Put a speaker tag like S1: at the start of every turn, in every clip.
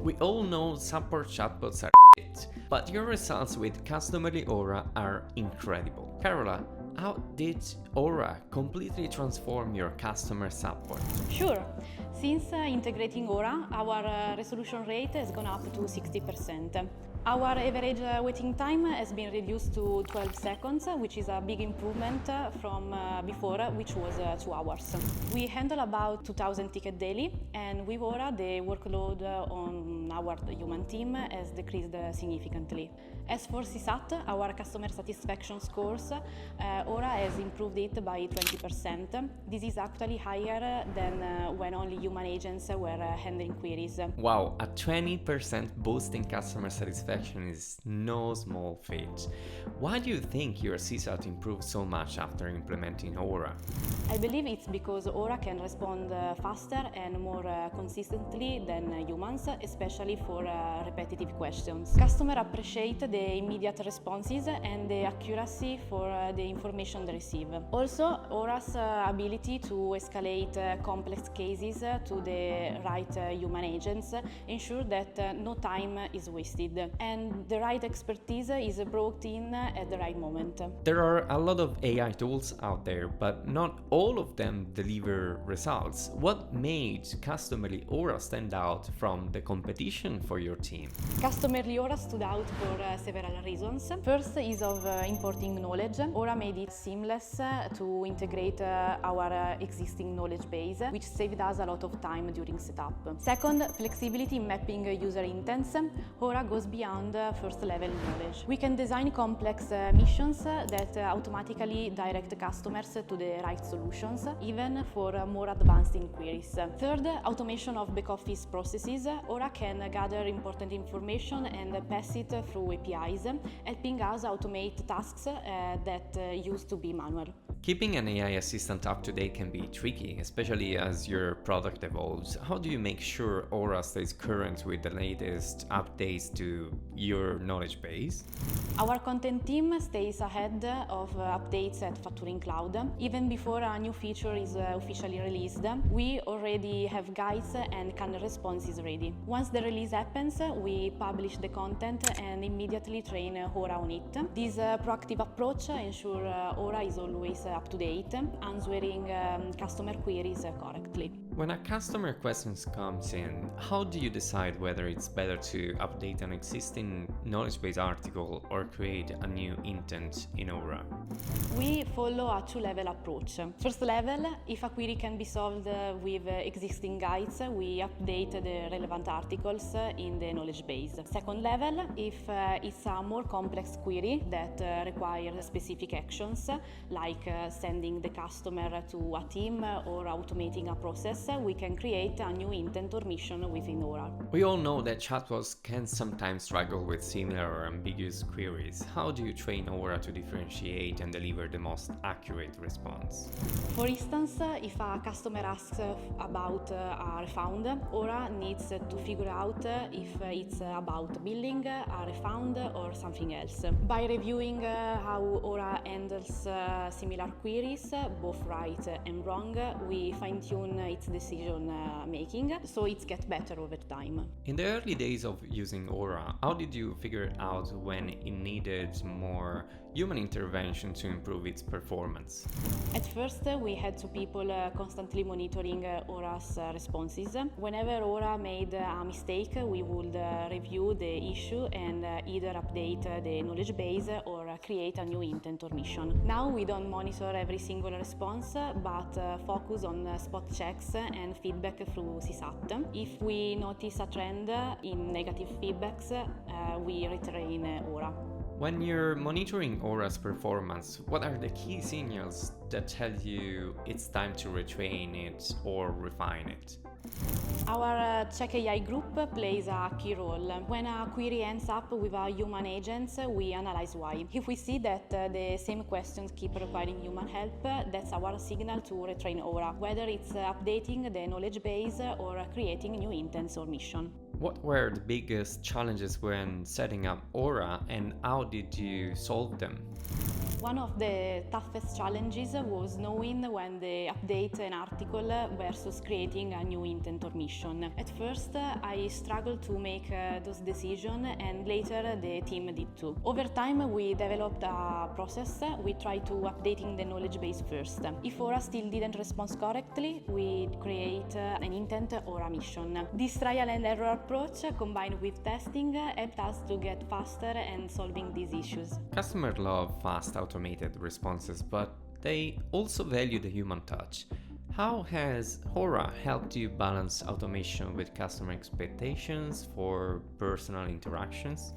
S1: We all know support chatbots are shit, but your results with customerly Aura are incredible. Carola, how did Aura completely transform your customer support?
S2: Sure. Since integrating Aura, our resolution rate has gone up to 60%. Our average waiting time has been reduced to 12 seconds, which is a big improvement from before, which was 2 hours. We handle about 2,000 tickets daily, and with Aura, the workload on our human team has decreased significantly. As for CSAT, our customer satisfaction scores, Aura has improved it by 20%. This is actually higher than when only human agents were handling queries.
S1: Wow, a 20% boost in customer satisfaction is no small feat. Why do you think your CSAT improved so much after implementing Aura?
S2: I believe it's because Aura can respond faster and more consistently than humans, especially for repetitive questions. Customers appreciate the immediate responses and the accuracy for the information they receive. Also, Aura's ability to escalate complex cases to the right human agents ensure that no time is wasted and the right expertise is brought in at the right moment.
S1: There are a lot of AI tools out there, but not all of them deliver results. What made Customerly Aura stand out from the competition for your team?
S2: Customerly Aura stood out for several reasons. First is of importing knowledge. Aura made it seamless to integrate our existing knowledge base, which saved us a lot of time during setup. Second, flexibility in mapping user intents. Aura goes beyond first level knowledge. We can design complex missions that automatically direct customers to the right solutions, even for more advanced inquiries. Third, automation of back-office processes. Aura can gather important information and pass it through APIs, helping us automate tasks that used to be manual.
S1: Keeping an AI assistant up to date can be tricky, especially as your product evolves. How do you make sure Aura stays current with the latest updates to your knowledge base?
S2: Our content team stays ahead of updates at Fatture Cloud. Even before a new feature is officially released, we already have guides and canned responses ready. Once the release happens, we publish the content and immediately train Aura on it. This proactive approach ensures Aura is always up to date, answering customer queries correctly.
S1: When a customer question comes in, how do you decide whether it's better to update an existing knowledge base article or create a new intent in Aura?
S2: We follow a two-level approach. First level, if a query can be solved with existing guides, we update the relevant articles in the knowledge base. Second level, if it's a more complex query that requires specific actions, like sending the customer to a team or automating a process, we can create a new intent or mission within Aura.
S1: We all know that chatbots can sometimes struggle with similar or ambiguous queries. How do you train Aura to differentiate and deliver the most accurate response?
S2: For instance, if a customer asks about a refund, Aura needs to figure out if it's about billing, a refund, or something else. By reviewing how Aura handles similar queries, both right and wrong, we fine-tune its decision making, so it gets better over time.
S1: In the early days of using Aura, how did you figure out when it needed more human intervention to improve its performance?
S2: At first, we had two people constantly monitoring Aura's responses. Whenever Aura made a mistake, we would review the issue and either update the knowledge base or create a new intent or mission. Now we don't monitor every single response, but focus on spot checks and feedback through CSAT. If we notice a trend in negative feedbacks, we retrain Aura.
S1: When you're monitoring Aura's performance, what are the key signals that tell you it's time to retrain it or refine it?
S2: Our Check AI group plays a key role. When a query ends up with a human agent, we analyze why. If we see that the same questions keep requiring human help, that's our signal to retrain Aura, whether it's updating the knowledge base or creating new intents or mission.
S1: What were the biggest challenges when setting up Aura and how did you solve them?
S2: One of the toughest challenges was knowing when to update an article versus creating a new intent or mission. At first, I struggled to make those decisions, and later the team did too. Over time, we developed a process. We tried to updating the knowledge base first. If Aura still didn't respond correctly, we create an intent or a mission. This trial and error approach, combined with testing, helped us to get faster and solving these issues.
S1: Customers love fast automated responses, but they also value the human touch. How has Aura helped you balance automation with customer expectations for personal interactions?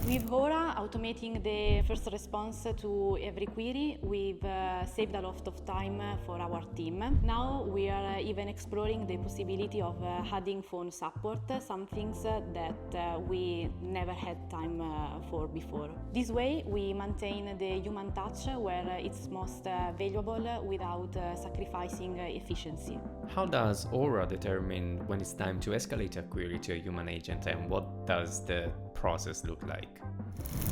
S2: With Aura automating the first response to every query, we've saved a lot of time for our team. Now we are even exploring the possibility of adding phone support, some things that we never had time for before. This way we maintain the human touch where it's most valuable without sacrificing efficiency.
S1: How does Aura determine when it's time to escalate a query to a human agent, and what does the process look like?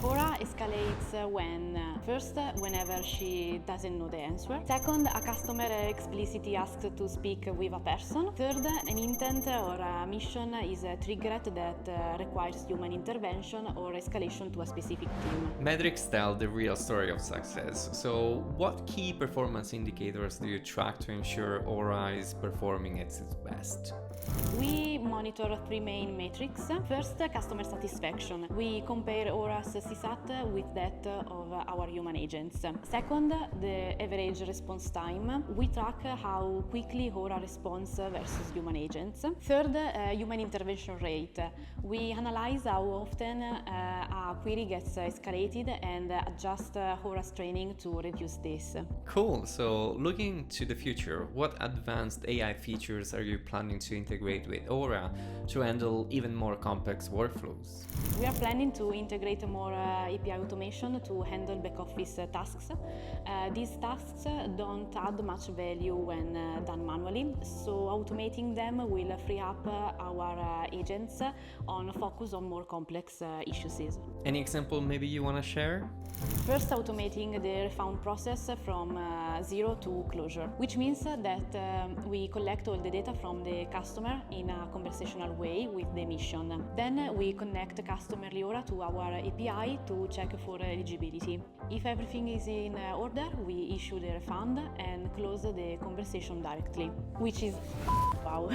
S2: Aura escalates whenever she doesn't know the answer. Second, a customer explicitly asks to speak with a person. Third, an intent or a mission is triggered that requires human intervention or escalation to a specific team.
S1: Metrics tell the real story of success. So, what key performance indicators do you track to ensure Aura is performing at its best?
S2: We monitor three main metrics. First, customer satisfaction. We compare Aura's CSAT with that of our human agents. Second, the average response time. We track how quickly Aura responds versus human agents. Third, human intervention rate. We analyze how often a query gets escalated and adjust Aura's training to reduce this.
S1: Cool. So, looking to the future, what advanced AI features are you planning to integrate with Aura to handle even more complex workflows?
S2: We are planning to integrate more API automation to handle back-office tasks. These tasks don't add much value when done manually, so automating them will free up our agents on focus on more complex issues.
S1: Any example maybe you want to share?
S2: First, automating the refund process from zero to closure, which means that we collect all the data from the customer in a conversational way with the mission. Then we connect customer Aura to our API to check for eligibility. If everything is in order, we issue the refund and close the conversation directly, which is wow.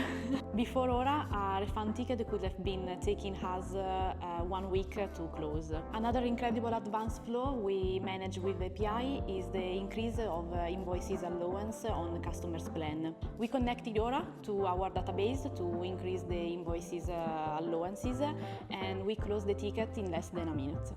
S2: Before Aura, a refund ticket could have been taking us 1 week to close. Another incredible advanced flow we manage with API is the increase of invoices allowance on customers' plan. We connected Aura to our database to increase the invoices allowances, and we close the ticket in less than a minute.